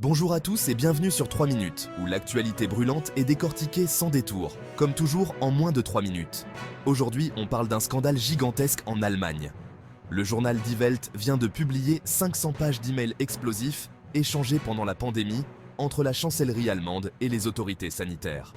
Bonjour à tous et bienvenue sur 3 minutes, où l'actualité brûlante est décortiquée sans détour, comme toujours en moins de 3 minutes. Aujourd'hui, on parle d'un scandale gigantesque en Allemagne. Le journal Die Welt vient de publier 500 pages d'emails explosifs échangés pendant la pandémie entre la chancellerie allemande et les autorités sanitaires.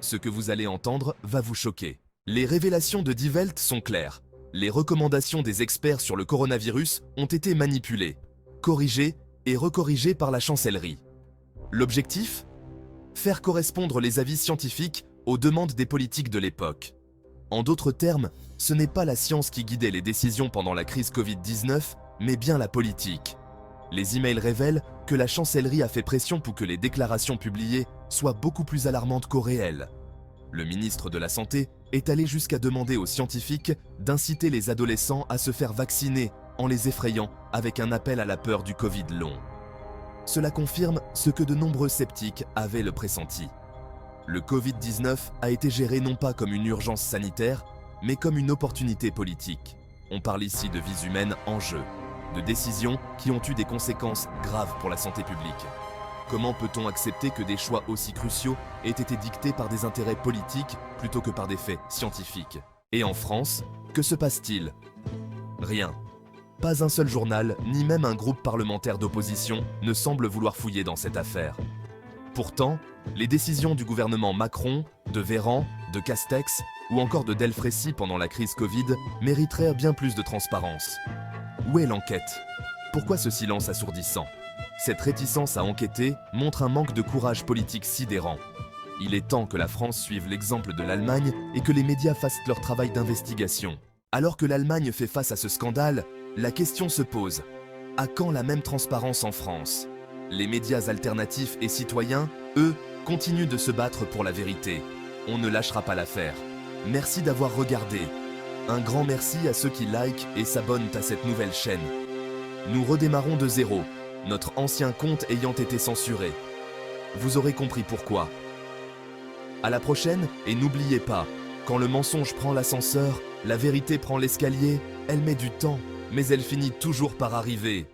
Ce que vous allez entendre va vous choquer. Les révélations de Die Welt sont claires. Les recommandations des experts sur le coronavirus ont été manipulées, corrigées et recorrigé par la chancellerie. L'objectif ? Faire correspondre les avis scientifiques aux demandes des politiques de l'époque. En d'autres termes, ce n'est pas la science qui guidait les décisions pendant la crise Covid-19, mais bien la politique. Les emails révèlent que la chancellerie a fait pression pour que les déclarations publiées soient beaucoup plus alarmantes qu'au réel. Le ministre de la Santé est allé jusqu'à demander aux scientifiques d'inciter les adolescents à se faire vacciner en les effrayant avec un appel à la peur du Covid long. Cela confirme ce que de nombreux sceptiques avaient le pressenti. Le Covid-19 a été géré non pas comme une urgence sanitaire, mais comme une opportunité politique. On parle ici de vies humaines en jeu, de décisions qui ont eu des conséquences graves pour la santé publique. Comment peut-on accepter que des choix aussi cruciaux aient été dictés par des intérêts politiques plutôt que par des faits scientifiques? Et en France, que se passe-t-il? Rien. Pas un seul journal, ni même un groupe parlementaire d'opposition ne semble vouloir fouiller dans cette affaire. Pourtant, les décisions du gouvernement Macron, de Véran, de Castex ou encore de Delfrécy pendant la crise Covid mériteraient bien plus de transparence. Où est l'enquête? Pourquoi ce silence assourdissant? Cette réticence à enquêter montre un manque de courage politique sidérant. Il est temps que la France suive l'exemple de l'Allemagne et que les médias fassent leur travail d'investigation. Alors que l'Allemagne fait face à ce scandale, la question se pose. À quand la même transparence en France? Les médias alternatifs et citoyens, eux, continuent de se battre pour la vérité. On ne lâchera pas l'affaire. Merci d'avoir regardé. Un grand merci à ceux qui likent et s'abonnent à cette nouvelle chaîne. Nous redémarrons de zéro, notre ancien compte ayant été censuré. Vous aurez compris pourquoi. À la prochaine, et n'oubliez pas, quand le mensonge prend l'ascenseur, la vérité prend l'escalier, elle met du temps, mais elle finit toujours par arriver.